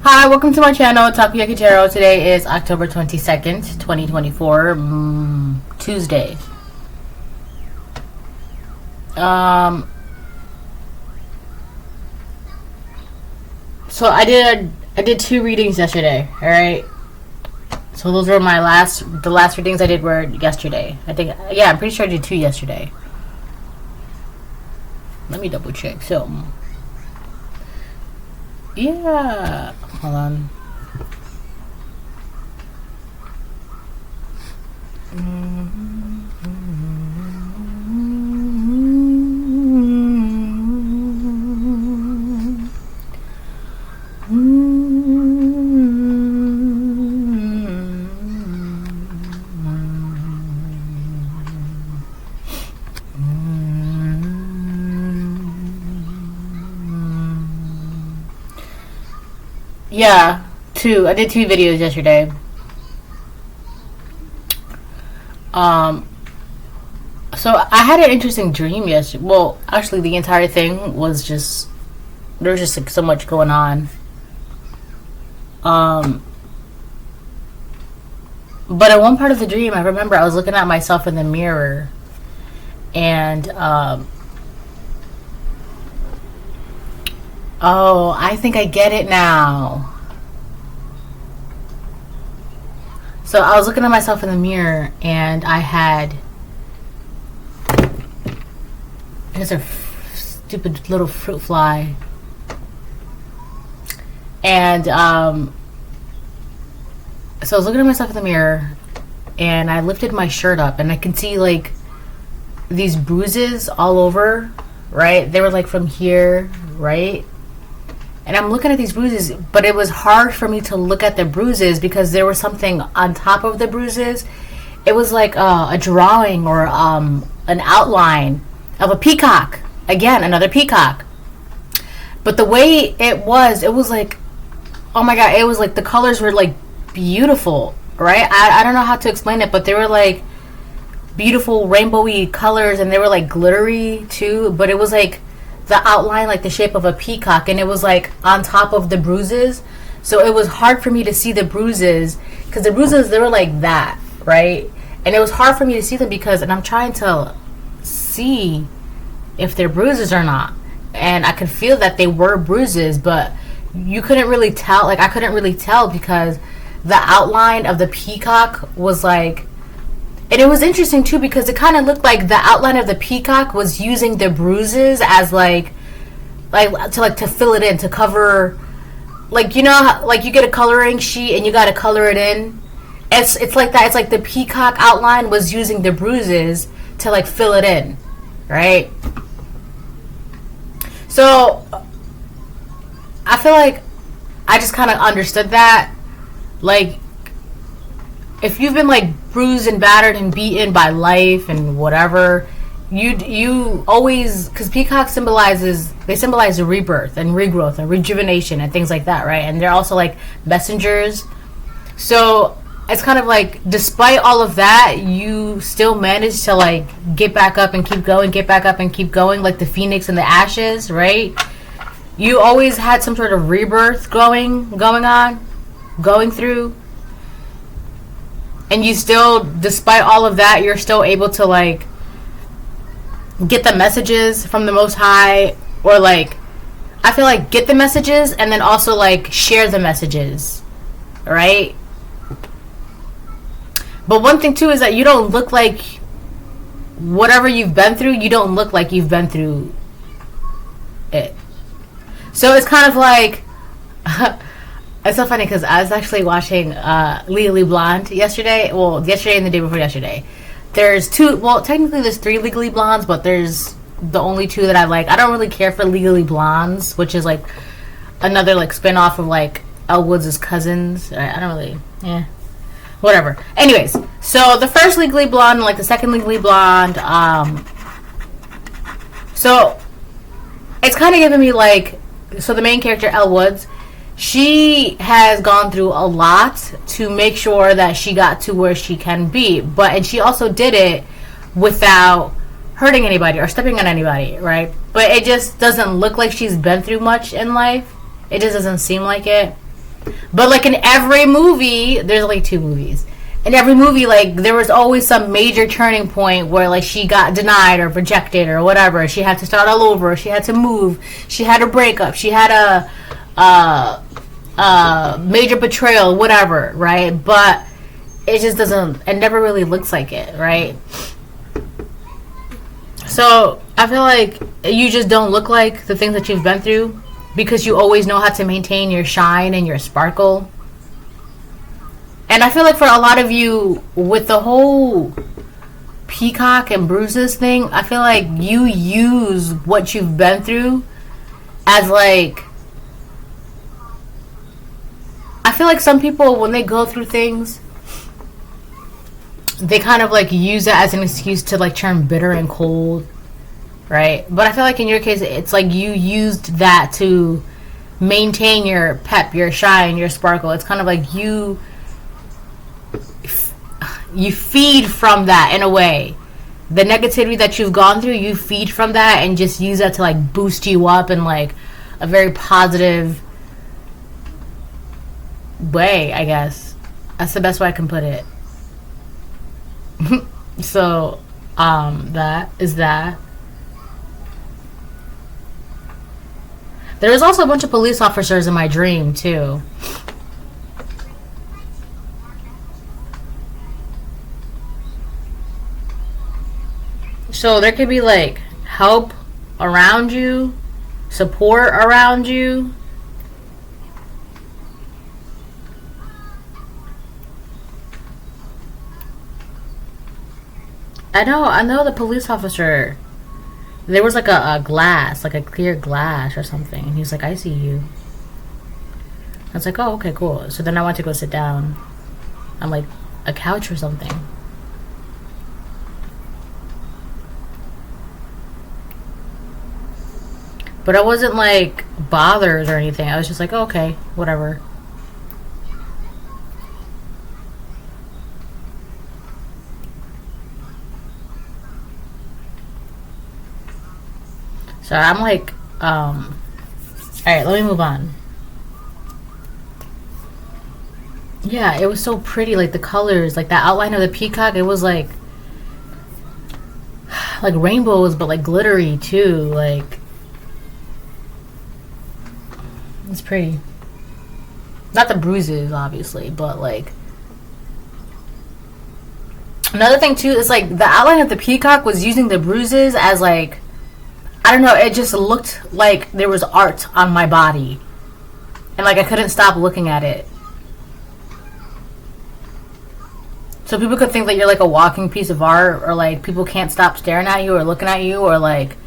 Hi, welcome to my channel, Takoyaki Tarot. Today is October 22nd, 2024, Tuesday. So I did two readings yesterday, alright? So those were the last readings I did were yesterday. I'm pretty sure I did two yesterday. Let me double check. So, yeah, hold on. Yeah, two. I did two videos yesterday. So I had an interesting dream yesterday. Well, actually, the entire thing was just there was just like so much going on. But in one part of the dream, I remember I was looking at myself in the mirror, and oh, I think I get it now. So I was looking at myself in the mirror, and I had, there's a stupid little fruit fly, and so I was looking at myself in the mirror, and I lifted my shirt up, and I can see like these bruises all over, right? They were like from here, right? And I'm looking at these bruises, but it was hard for me to look at the bruises because there was something on top of the bruises. It was like a drawing or an outline of a peacock. Again, another peacock. But the way it was like, oh my god, it was like the colors were like beautiful, right? I don't know how to explain it, but they were like beautiful rainbowy colors, and they were like glittery too, but it was like the outline like the shape of a peacock, and it was like on top of the bruises, so it was hard for me to see the bruises because the bruises, they were like that, right? And it was hard for me to see them because, and I'm trying to see if they're bruises or not, and I could feel that they were bruises, but you couldn't really tell. Like I couldn't really tell because the outline of the peacock was like, and it was interesting too because it kind of looked like the outline of the peacock was using the bruises as like to fill it in, to cover, like, you know how, like you get a coloring sheet and you got to color it in. It's like that. It's like the peacock outline was using the bruises to like fill it in, right? So I feel like I just kind of understood that, like, if you've been like bruised and battered and beaten by life and whatever, you always, because peacock symbolize a rebirth and regrowth and rejuvenation and things like that, right? And they're also like messengers. So it's kind of like, despite all of that, you still manage to like get back up and keep going, get back up and keep going, like the phoenix and the ashes, right? You always had some sort of rebirth going through. And you still, despite all of that, you're still able to like get the messages from the Most High, or like, I feel like get the messages and then also like share the messages, right? But one thing too is that you don't look like, whatever you've been through, you don't look like you've been through it. So it's kind of like it's so funny because I was actually watching Legally Blonde yesterday. Well, yesterday and the day before yesterday. There's two. Well, technically there's three Legally Blondes, but there's the only two that I like. I don't really care for Legally Blondes, which is like another like spin-off of like Elle Woods' cousins. I don't really, whatever. Anyways, so the first Legally Blonde and like the second Legally Blonde. So it's kind of giving me like, so the main character, Elle Woods, she has gone through a lot to make sure that she got to where she can be, and she also did it without hurting anybody or stepping on anybody, right? But it just doesn't look like she's been through much in life. It just doesn't seem like it. But like in every movie, there's like 2 movies. In every movie, like there was always some major turning point where like she got denied or rejected or whatever. She had to start all over. She had to move. She had a breakup. She had a major betrayal, whatever, right? But it just doesn't. It never really looks like it, right? So I feel like you just don't look like the things that you've been through because you always know how to maintain your shine and your sparkle. And I feel like for a lot of you, with the whole peacock and bruises thing, I feel like you use what you've been through as like... I feel like some people, when they go through things, they kind of like use it as an excuse to like turn bitter and cold, right? But I feel like in your case, it's like you used that to maintain your pep, your shine, your sparkle. It's kind of like you feed from that in a way. The negativity that you've gone through, you feed from that and just use that to like boost you up in like a very positive way, I guess. That's the best way I can put it. So, that is that. There was also a bunch of police officers in my dream too. So there could be like help around you, support around you. I know the police officer, there was like a glass, like a clear glass or something, and he's like, I see you. I was like, oh, okay, cool. So then I went to go sit down on like a couch or something. But I wasn't like bothered or anything. I was just like, oh, okay, whatever. So I'm like, alright, let me move on. Yeah, it was so pretty, like the colors, like the outline of the peacock, it was like rainbows, but like glittery too, like, it's pretty. Not the bruises, obviously, but like, another thing too is like the outline of the peacock was using the bruises as like, I don't know, it just looked like there was art on my body. And like I couldn't stop looking at it. So people could think that you're like a walking piece of art, or like people can't stop staring at you or looking at you, or like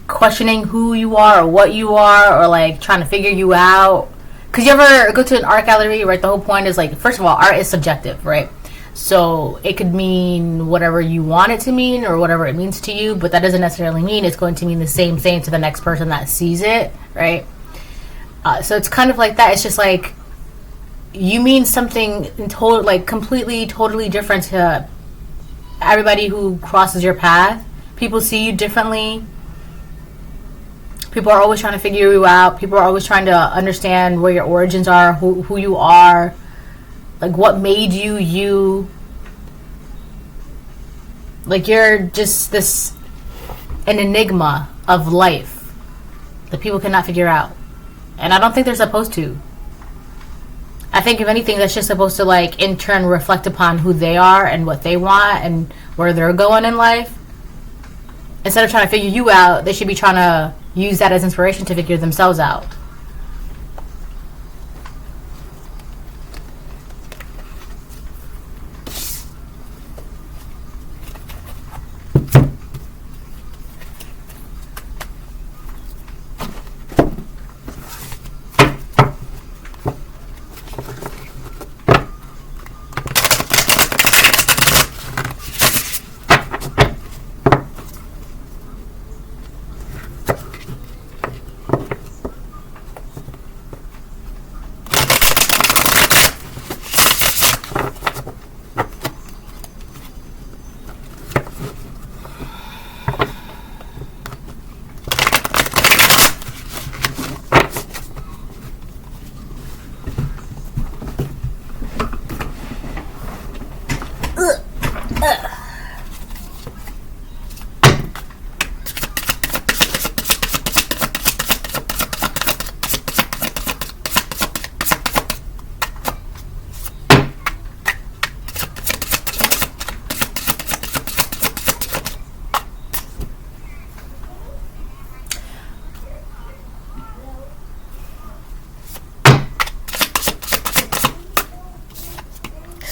questioning who you are or what you are, or like trying to figure you out. Because you ever go to an art gallery, right? The whole point is like, first of all, art is subjective, right? So it could mean whatever you want it to mean or whatever it means to you, but that doesn't necessarily mean it's going to mean the same thing to the next person that sees it, right? So it's kind of like that. It's just like you mean something in like completely, totally different to everybody who crosses your path. People see you differently. People are always trying to figure you out. People are always trying to understand where your origins are, who you are. Like, what made you you? Like, you're just an enigma of life that people cannot figure out. And I don't think they're supposed to. I think, if anything, that's just supposed to, like, in turn reflect upon who they are and what they want and where they're going in life. Instead of trying to figure you out, they should be trying to use that as inspiration to figure themselves out.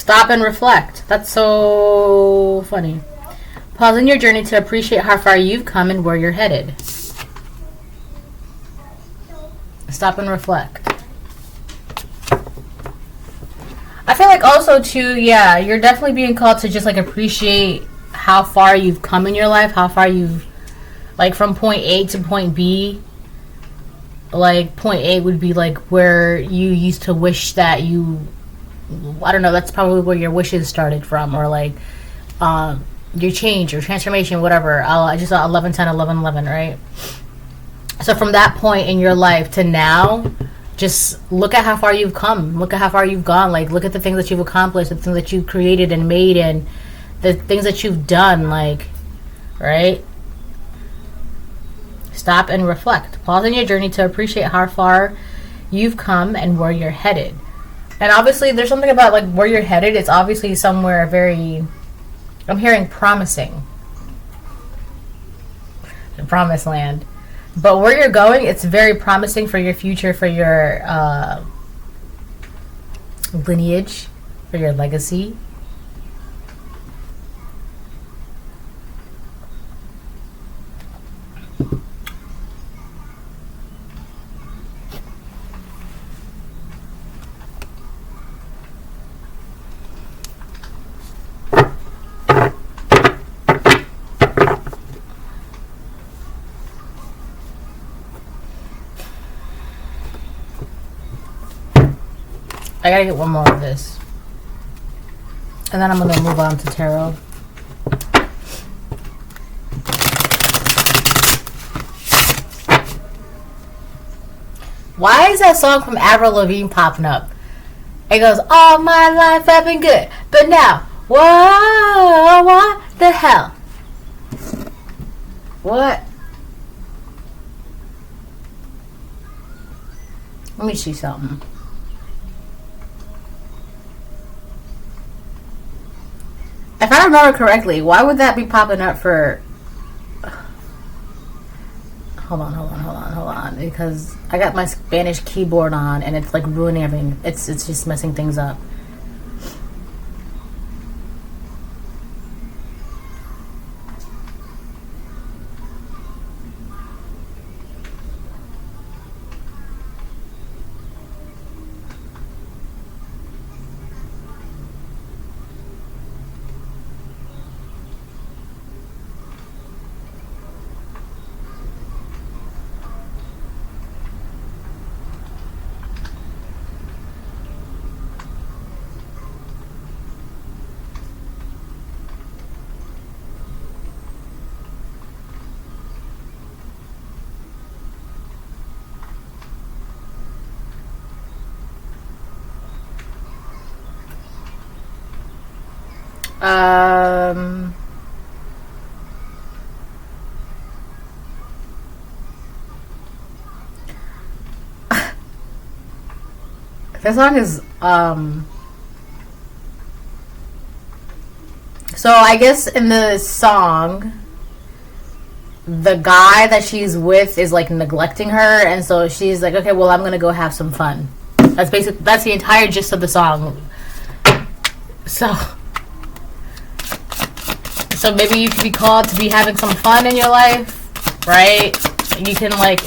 Stop and reflect. That's so funny. Pause in your journey to appreciate how far you've come and where you're headed. Stop and reflect. I feel like also too, yeah, you're definitely being called to just like appreciate how far you've come in your life, how far you've, like, from point A to point B. Like, point A would be like where you used to wish that you, I don't know, that's probably where your wishes started from, or like your change, your transformation, whatever. I just saw 11, 10, 11, 11, right? So from that point in your life to now, just look at how far you've come. Look at how far you've gone. Like, look at the things that you've accomplished, the things that you've created and made, and the things that you've done, like, right? Stop and reflect. Pause in your journey to appreciate how far you've come and where you're headed. And obviously, there's something about, like, where you're headed. It's obviously somewhere very, I'm hearing promising. The promised land. But where you're going, it's very promising for your future, for your lineage, for your legacy. I gotta get one more of this. And then I'm gonna move on to tarot. Why is that song from Avril Lavigne popping up? It goes, all my life I've been good, but now, whoa, what the hell? What? Let me see something. If I remember correctly, why would that be popping up for... Hold on. Because I got my Spanish keyboard on and it's like ruining everything. It's just messing things up. This song is so I guess in the song the guy that she's with is like neglecting her, and so she's like, okay, well, I'm gonna go have some fun. That's the entire gist of the song. So maybe you could be called to be having some fun in your life, right? You can like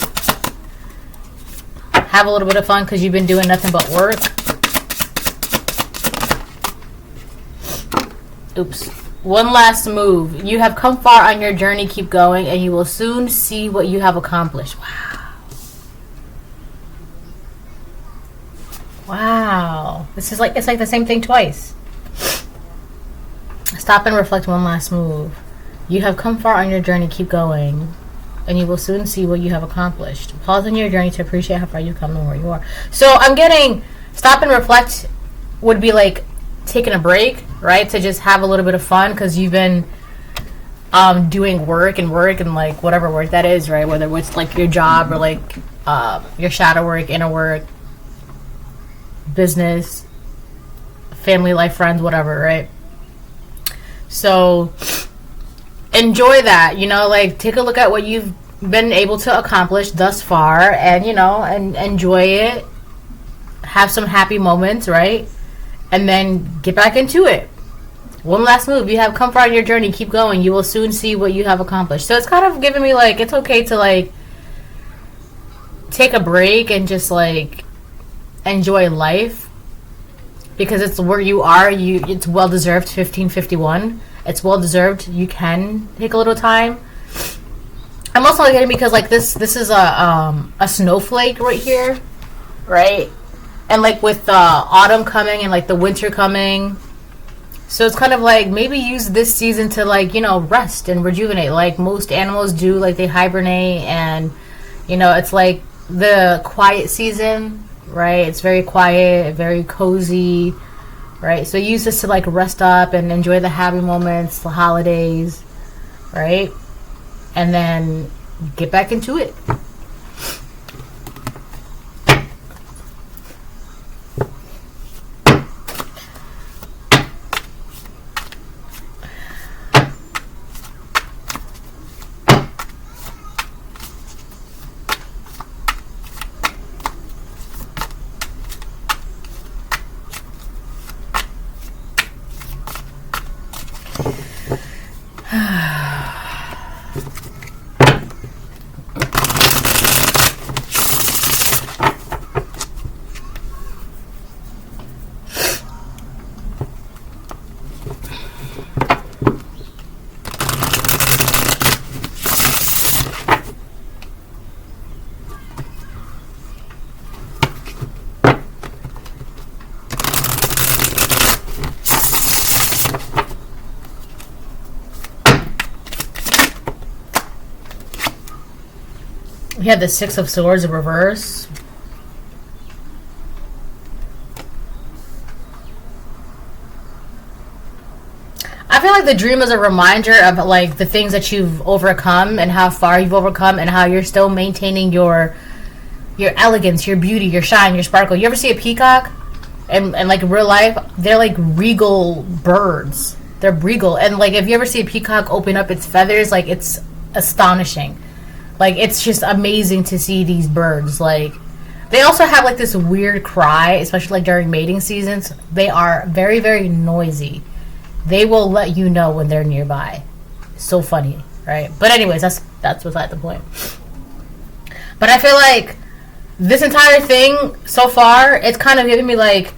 have a little bit of fun because you've been doing nothing but work. Oops. One last move. You have come far on your journey. Keep going, and you will soon see what you have accomplished. Wow. This is like, it's like the same thing twice. Stop and reflect. One last move. You have come far on your journey. Keep going, and you will soon see what you have accomplished. Pause in your journey to appreciate how far you've come and where you are. So I'm getting stop and reflect would be like taking a break, right? To just have a little bit of fun because you've been doing work and like whatever work that is, right? Whether it's like your job or like your shadow work, inner work, business, family life, friends, whatever, right? So enjoy that, you know, like take a look at what you've been able to accomplish thus far, and you know, and enjoy it. Have some happy moments, right? and then get back into it. One last move. You have come far on your journey. Keep going. You will soon see what you have accomplished. So it's kind of giving me like, it's okay to like take a break and just like enjoy life, because it's where you are. It's well deserved. 1551. It's well deserved. You can take a little time. I'm also getting, because like this is a snowflake right here, right? And like with the autumn coming and like the winter coming, so it's kind of like maybe use this season to like, you know, rest and rejuvenate like most animals do. Like they hibernate, and you know, it's like the quiet season, right? It's very quiet, very cozy, right? So use this to like rest up and enjoy the happy moments, the holidays, right? And then get back into it. We have the Six of Swords in reverse. I feel like the dream is a reminder of like the things that you've overcome and how far you've overcome and how you're still maintaining your elegance, your beauty, your shine, your sparkle. You ever see a peacock? And like in real life, they're like regal birds. They're regal. And like if you ever see a peacock open up its feathers, like it's astonishing. Like, it's just amazing to see these birds. Like, they also have, like, this weird cry, especially, like, during mating seasons. They are very, very noisy. They will let you know when they're nearby. So funny, right? But anyways, that's beside the point. But I feel like this entire thing, so far, it's kind of giving me, like,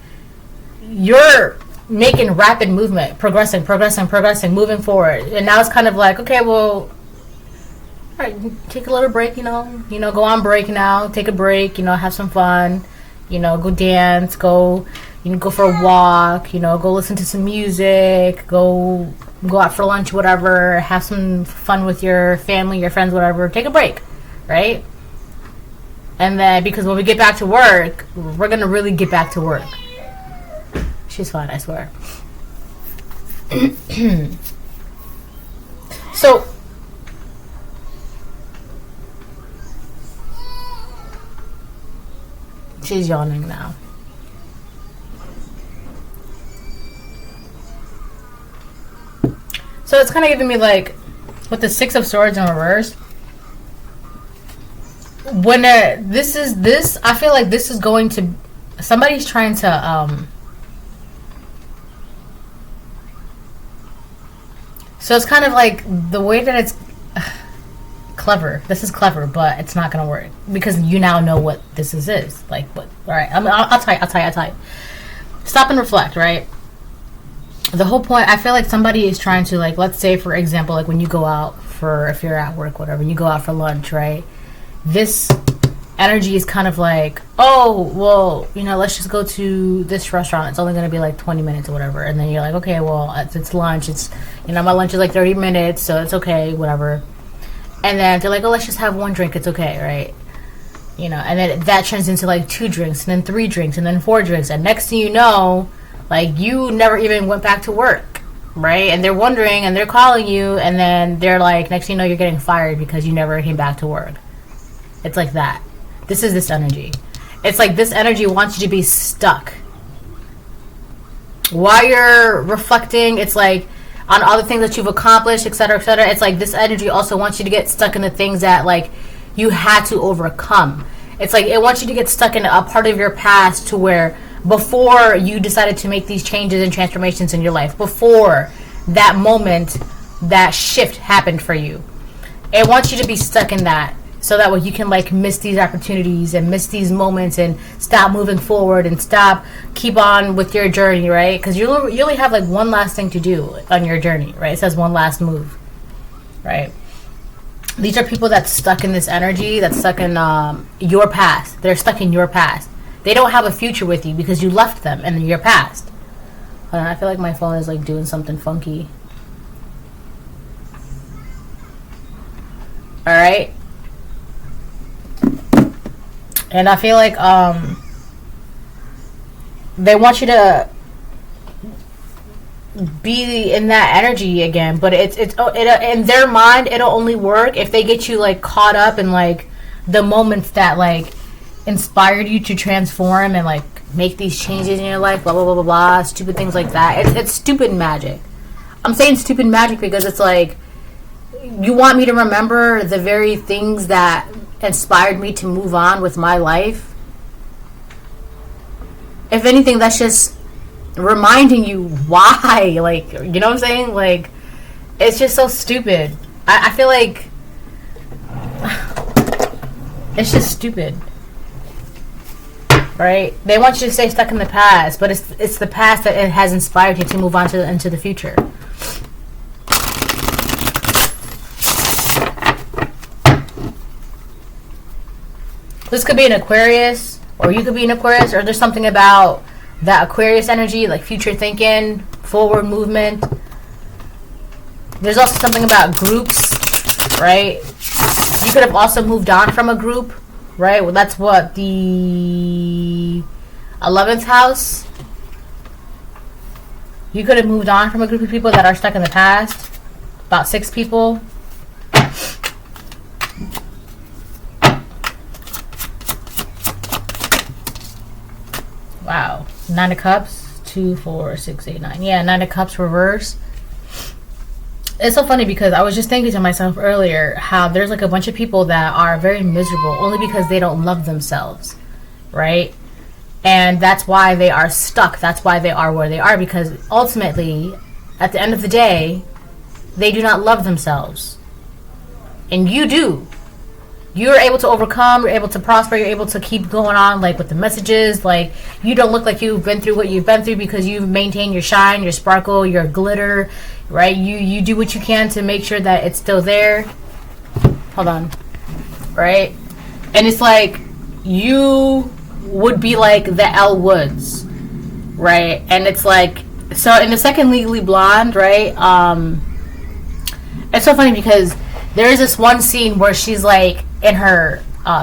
you're making rapid movement. Progressing, moving forward. And now it's kind of like, okay, well, all right, take a little break, you know, go on break now, take a break, you know, have some fun, you know, go dance, go for a walk, you know, go listen to some music, go out for lunch, whatever, have some fun with your family, your friends, whatever, take a break, right? And then, because when we get back to work, we're going to really get back to work. She's fine, I swear. So, she's yawning now. So it's kind of giving me like, with the Six of Swords in reverse, when this, I feel like this is going to, somebody's trying to, so it's kind of like the way that it's clever. This is clever, but it's not gonna work because you now know what this is. Like, what? All right, I'll tell you. Stop and reflect, right? The whole point, I feel like somebody is trying to, like, let's say, for example, like when you go out for, if you're at work, whatever, you go out for lunch, right? This energy is kind of like, oh, well, you know, let's just go to this restaurant. It's only going to be like 20 minutes or whatever. And then you're like, okay, well, it's lunch. It's, you know, my lunch is like 30 minutes, so it's okay, whatever. And then they're like, oh, let's just have one drink. It's okay, right? You know, and then that turns into like 2 drinks, and then 3 drinks, and then 4 drinks. And next thing you know, like, you never even went back to work, right? And they're wondering, and they're calling you, and then they're like, next thing you know, you're getting fired because you never came back to work. It's like that. This is this energy. It's like this energy wants you to be stuck. While you're reflecting, it's like on all the things that you've accomplished, etc., etc. It's like this energy also wants you to get stuck in the things that, like, you had to overcome. It's like it wants you to get stuck in a part of your past to where, before you decided to make these changes and transformations in your life, before that moment, that shift happened for you. It wants you to be stuck in that, so that way you can like miss these opportunities and miss these moments and stop moving forward and keep on with your journey, right? Because you only have like one last thing to do on your journey, right? It says one last move, right? These are people that's stuck in this energy, that's stuck in your past. They're stuck in your past. They don't have a future with you because you left them in your past. Hold on, I feel like my phone is like doing something funky. All right. And I feel like they want you to be in that energy again, but it in their mind it'll only work if they get you like caught up in like the moments that like inspired you to transform and like make these changes in your life, blah blah blah blah blah, stupid things like that. It's stupid magic. I'm saying stupid magic because it's like you want me to remember the very things that inspired me to move on with my life. If anything, that's just reminding you why, like, you know what I'm saying? Like, it's just so stupid. I feel like it's just stupid, right? They want you to stay stuck in the past, but it's the past that it has inspired you to move on into the future. This could be an Aquarius, or you could be an Aquarius, or there's something about that Aquarius energy, like future thinking, forward movement. There's also something about groups, right? You could have also moved on from a group, right? Well, that's what, the 11th house. You could have moved on from a group of people that are stuck in the past. About 6 people. Wow. 9 of Cups. 2, 4, 6, 8, 9. Yeah, 9 of Cups reverse. It's so funny because I was just thinking to myself earlier how there's like a bunch of people that are very miserable only because they don't love themselves, right? And that's why they are stuck. That's why they are where they are, because ultimately, at the end of the day, they do not love themselves. And you do. You're able to overcome, you're able to prosper, you're able to keep going on, like with the messages. Like, you don't look like you've been through what you've been through because you've maintained your shine, your sparkle, your glitter, right? You do what you can to make sure that it's still there. Hold on. Right? And it's like, you would be like the Elle Woods, right? And it's like, so in the second Legally Blonde, right? It's so funny because there is this one scene where she's like in her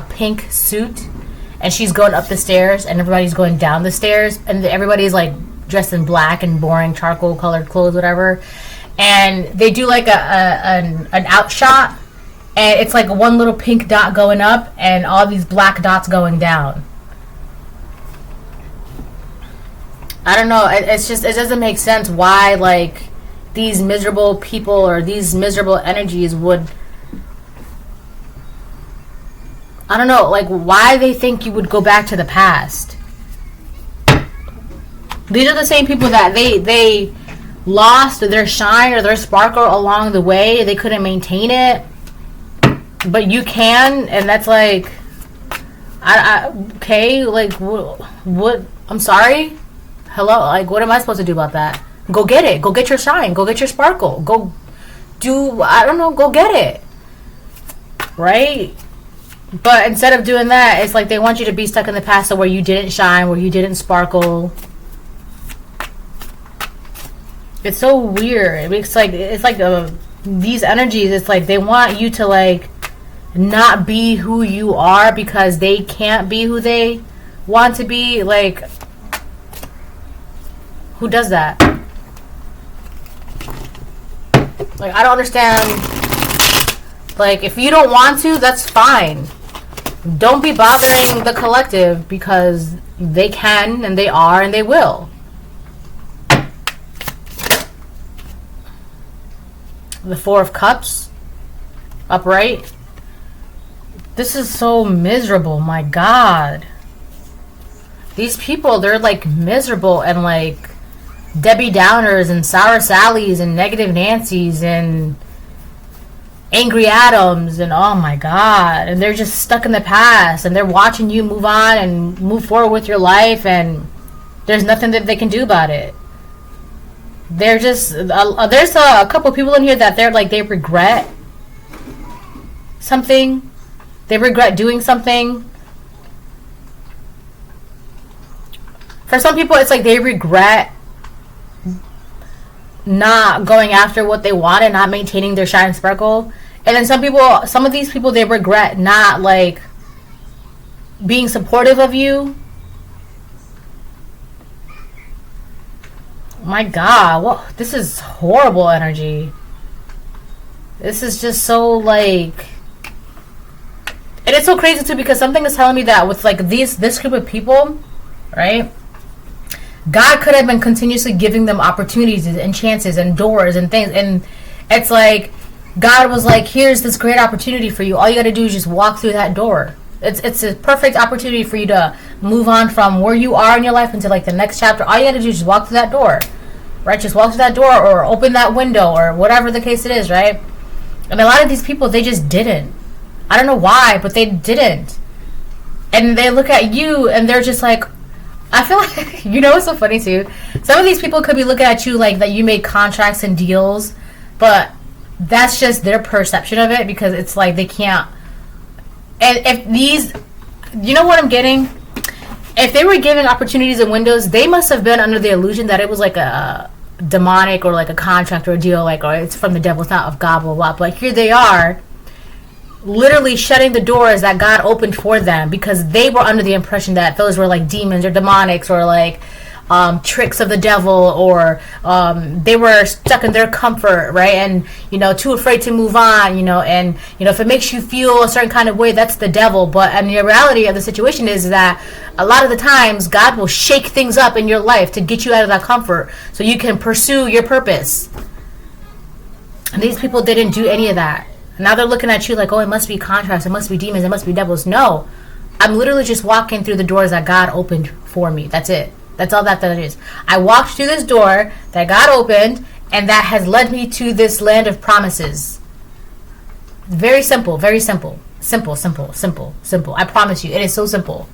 pink suit and she's going up the stairs and everybody's going down the stairs and everybody's like dressed in black and boring charcoal colored clothes, whatever. And they do like an outshot, and it's like one little pink dot going up and all these black dots going down. I don't know. It's just, it doesn't make sense why like these miserable people or these miserable energies would, I don't know, like why they think you would go back to the past. These are the same people that they lost their shine or their sparkle along the way. They couldn't maintain it, but you can, and that's like, okay, like what? I'm sorry. Hello, like what am I supposed to do about that? Go get it. Go get your shine. Go get your sparkle. Go do, I don't know, go get it. Right? But instead of doing that, it's like they want you to be stuck in the past, so where you didn't shine, where you didn't sparkle. It's so weird. It's like these energies, it's like they want you to like not be who you are because they can't be who they want to be. Like, who does that? Like, I don't understand. Like, if you don't want to, that's fine. Don't be bothering the collective because they can and they are and they will. The 4 of Cups, upright. This is so miserable, my God. These people, they're like miserable and like Debbie Downers and Sour Sallys and Negative Nancys and Angry Adams, and oh my god, and they're just stuck in the past, and they're watching you move on and move forward with your life, and there's nothing that they can do about it. They're just there's a couple people in here that they're like, they regret something, they regret doing something. For some people, it's like they regret not going after what they want and not maintaining their shine and sparkle. And then some of these people, they regret not like being supportive of you. My god, what, this is horrible energy. This is just so like, and it's so crazy too, because something is telling me that with like this group of people, right, God could have been continuously giving them opportunities and chances and doors and things, and it's like God was like, here's this great opportunity for you. All you got to do is just walk through that door. It's a perfect opportunity for you to move on from where you are in your life into like the next chapter. All you got to do is just walk through that door, right? Just walk through that door or open that window or whatever the case it is, right? And a lot of these people, they just didn't. I don't know why, but they didn't. And they look at you and they're just like, I feel like, you know what's so funny too? Some of these people could be looking at you like that you made contracts and deals, but that's just their perception of it, because it's like they can't. And if these, you know what I'm getting? If they were given opportunities and windows, they must have been under the illusion that it was like a demonic or like a contract or a deal, like, or it's from the devil, it's not of God, blah, blah. But here they are, literally shutting the doors that God opened for them, because they were under the impression that those were like demons or demonics or like tricks of the devil, or they were stuck in their comfort, right? And, you know, too afraid to move on, you know, and, you know, if it makes you feel a certain kind of way, that's the devil. But and the reality of the situation is that a lot of the times God will shake things up in your life to get you out of that comfort so you can pursue your purpose. And these people didn't do any of that. Now they're looking at you like, oh, it must be contracts, it must be demons, it must be devils. No, I'm literally just walking through the doors that God opened for me. That's it. That's all that is. I walked through this door that God opened, and that has led me to this land of promises. Very simple, very simple. Simple, simple, simple, simple. I promise you, it is so simple.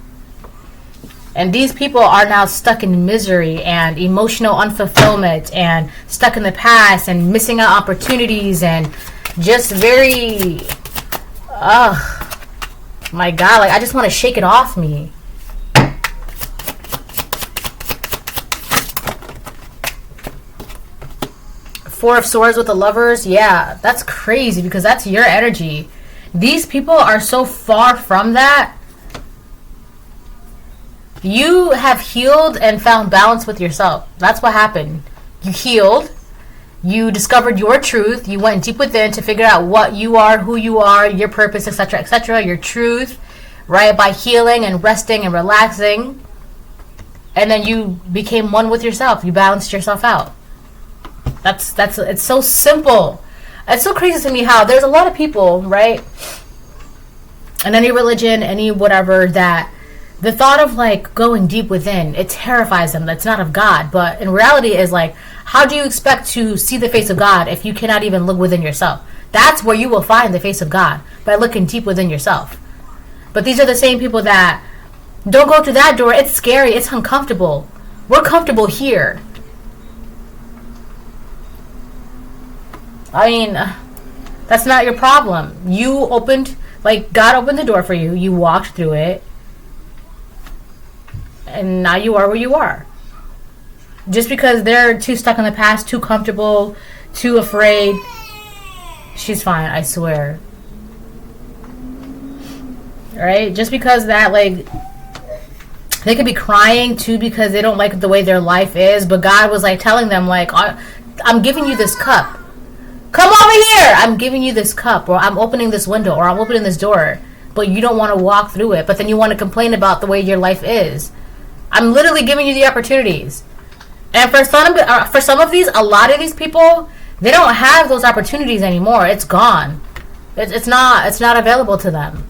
And these people are now stuck in misery and emotional unfulfillment and stuck in the past and missing out opportunities and just very, my God, like I just want to shake it off me. Four of Swords with the Lovers, yeah, that's crazy, because that's your energy. These people are so far from that. You have healed and found balance with yourself. That's what happened. You healed. You discovered your truth. You went deep within to figure out what you are, who you are, your purpose, etc., your truth, right? By healing and resting and relaxing. And then you became one with yourself. You balanced yourself out. That's it's so simple. It's so crazy to me how there's a lot of people, right? In any religion, any whatever, that the thought of like going deep within, it terrifies them. That's not of God. But in reality is like, how do you expect to see the face of God if you cannot even look within yourself? That's where you will find the face of God, by looking deep within yourself. But these are the same people that don't go through that door. It's scary. It's uncomfortable. We're comfortable here. I mean, that's not your problem. You opened, like God opened the door for you. You walked through it. And now you are where you are. Just because they're too stuck in the past, too comfortable, too afraid. She's fine, I swear. Right? Just because that, like, they could be crying too because they don't like the way their life is. But God was like telling them, like, I'm giving you this cup. Come over here. I'm giving you this cup, or I'm opening this window, or I'm opening this door. But you don't want to walk through it. But then you want to complain about the way your life is. I'm literally giving you the opportunities. And for some of these, a lot of these people, they don't have those opportunities anymore. It's gone. It's not available to them.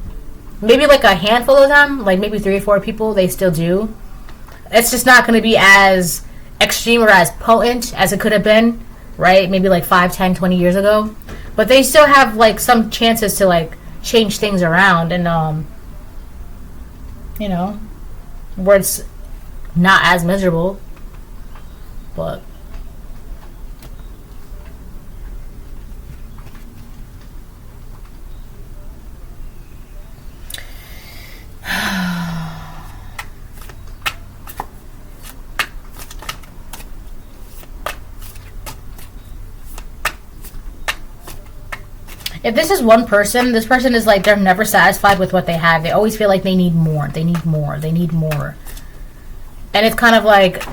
Maybe like a handful of them, like maybe 3 or 4 people, they still do. It's just not going to be as extreme or as potent as it could have been, right? Maybe like 5, 10, 20 years ago. But they still have like some chances to like change things around, and you know, where it's not as miserable. But if this is one person, this person is like, they're never satisfied with what they have. They always feel like they need more. They need more. They need more. And it's kind of like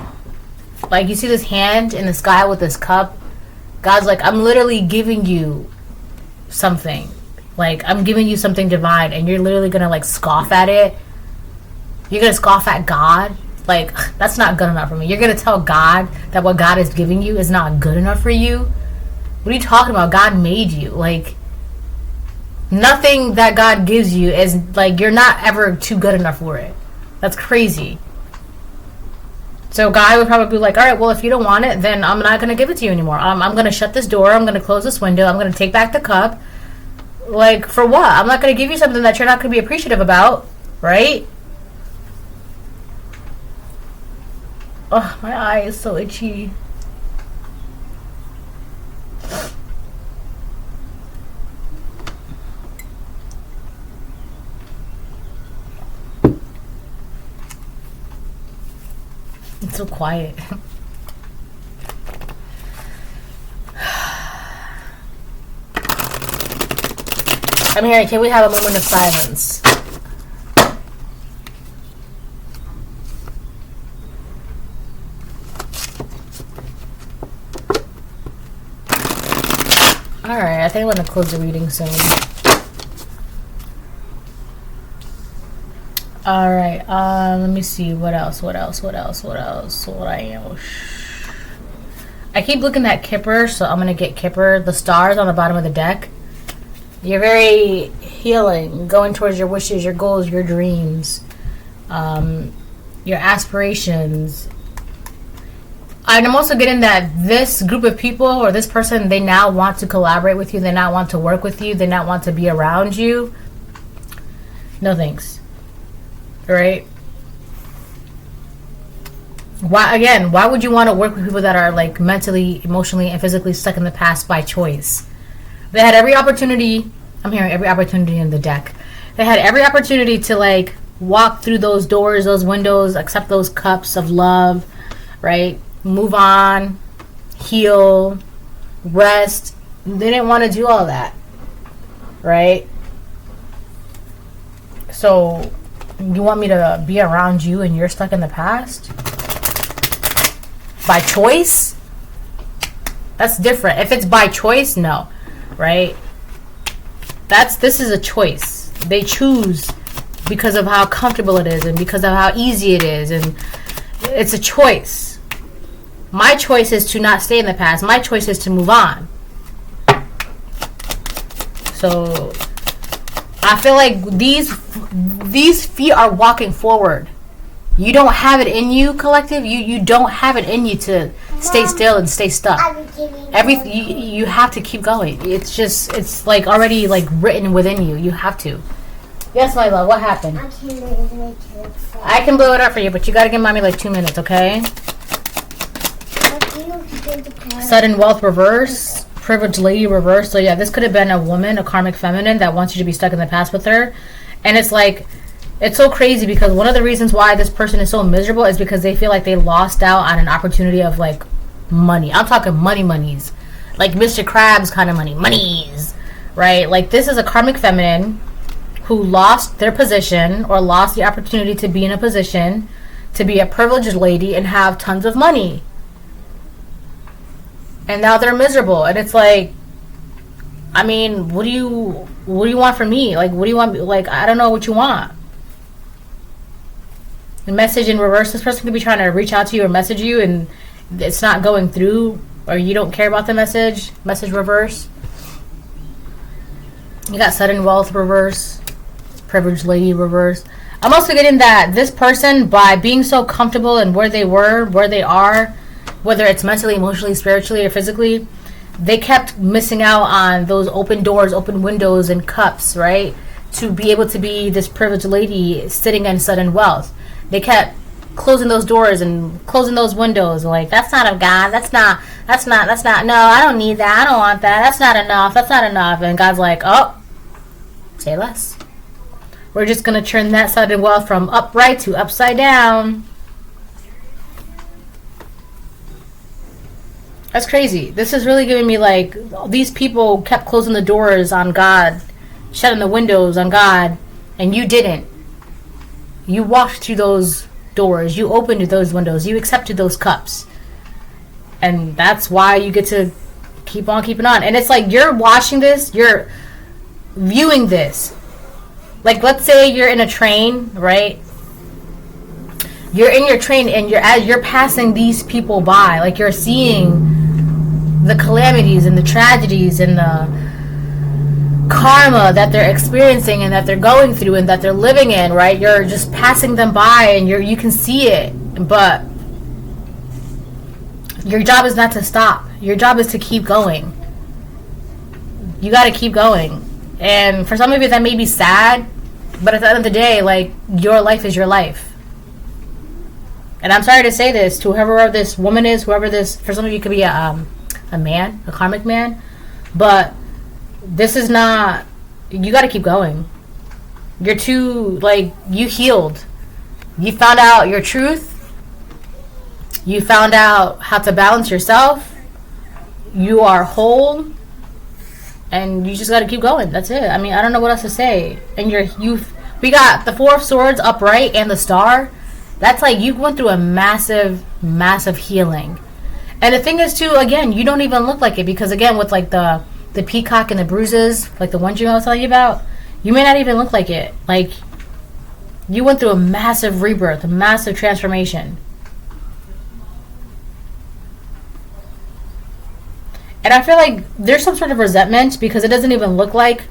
you see this hand in the sky with this cup. God's like, I'm literally giving you something. Like, I'm giving you something divine, and you're literally going to like scoff at it. You're going to scoff at God. Like, that's not good enough for me. You're going to tell God that what God is giving you is not good enough for you? What are you talking about? God made you. Like, nothing that God gives you is like, you're not ever too good enough for it. That's crazy. So God would probably be like, all right, well, if you don't want it, then I'm not going to give it to you anymore. I'm going to shut this door. I'm going to close this window. I'm going to take back the cup. Like, for what? I'm not going to give you something that you're not going to be appreciative about, right? Oh, my eye is so itchy. It's so quiet. I'm hearing, can we have a moment of silence? Alright, I think I'm going to close the reading soon. Alright, let me see. What else? I keep looking at Kipper, so I'm going to get Kipper. The stars on the bottom of the deck. You're very healing, going towards your wishes, your goals, your dreams, your aspirations. And I'm also getting that this group of people, or this person, they now want to collaborate with you. They now want to work with you. They now want to be around you. No thanks. Right? Why would you want to work with people that are like mentally, emotionally, and physically stuck in the past by choice? They had every opportunity. I'm hearing every opportunity in the deck. They had every opportunity to like walk through those doors, those windows, accept those cups of love, right? Move on, heal, rest. They didn't want to do all that, right? So you want me to be around you and you're stuck in the past? By choice? That's different. If it's by choice, no. Right? This is a choice. They choose because of how comfortable it is and because of how easy it is, and it's a choice. My choice is to not stay in the past. My choice is to move on. So I feel like these feet are walking forward. You don't have it in you, collective. You don't have it in you to stay still and stay stuck. You have to keep going. It's like already like written within you. You have to. Yes, my love. What happened? I can blow it up for you, but you gotta give mommy like 2 minutes, okay? Sudden wealth reverse. Privileged lady reverse. So yeah, this could have been a woman, a karmic feminine that wants you to be stuck in the past with her. And it's like, it's so crazy because one of the reasons why this person is so miserable is because they feel like they lost out on an opportunity of like money. I'm talking monies. Like Mr. Krabs kind of monies. Right? Like this is a karmic feminine who lost their position or lost the opportunity to be in a position to be a privileged lady and have tons of money. And now they're miserable. And it's like, I mean, what do you want from me? Like, what do you want? Like, I don't know what you want. The message in reverse, this person could be trying to reach out to you or message you and it's not going through, or you don't care about the message reverse. You got sudden wealth reverse, privileged lady reverse. I'm also getting that this person, by being so comfortable in where they were, where they are, whether it's mentally, emotionally, spiritually, or physically, they kept missing out on those open doors, open windows, and cups, right? To be able to be this privileged lady sitting in sudden wealth. They kept closing those doors and closing those windows. Like, that's not of God. That's not. No, I don't need that. I don't want that. That's not enough. That's not enough. And God's like, oh, say less. We're just going to turn that sudden wealth from upright to upside down. That's crazy. This is really giving me like, these people kept closing the doors on God, shutting the windows on God, and you didn't. You walked through those doors. You opened those windows. You accepted those cups. And that's why you get to keep on keeping on. And it's like, you're watching this, you're viewing this. Like, let's say you're in a train, right? You're in your train and you're passing these people by. Like, you're seeing the calamities and the tragedies and the karma that they're experiencing and that they're going through and that they're living in, right? You're just passing them by and you can see it, but your job is not to stop. Your job is to keep going. You got to keep going. And for some of you that may be sad, but at the end of the day, like, your life is your life. And I'm sorry to say this to whoever this woman is, whoever this, for some of you it could be a man, a karmic man, but this is not, you got to keep going. You're too, like, you healed. You found out your truth. You found out how to balance yourself. You are whole. And you just got to keep going. That's it. I mean, I don't know what else to say. And we got the Four of Swords upright and the Star. That's like, you went through a massive, massive healing. And the thing is, too, again, you don't even look like it. Because, again, with, like, the peacock and the bruises, like the one I was telling you about, you may not even look like it. Like, you went through a massive rebirth, a massive transformation. And I feel like there's some sort of resentment because it doesn't even look like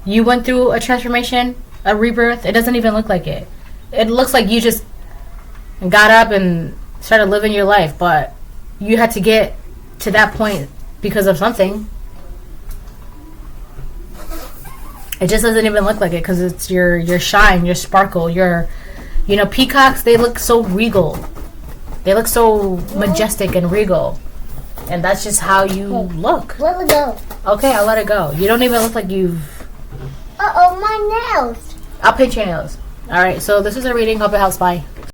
you went through a transformation, a rebirth. It doesn't even look like it. It looks like you just got up and started living your life, but you had to get to that point because of something. It just doesn't even look like it because it's your shine, your sparkle, peacocks, they look so regal. They look so majestic and regal. And that's just how you look. Let it go. Okay, I'll let it go. You don't even look like you've... Uh-oh, my nails. I'll paint your nails. Alright, so this is a reading. Hope it helps. Bye.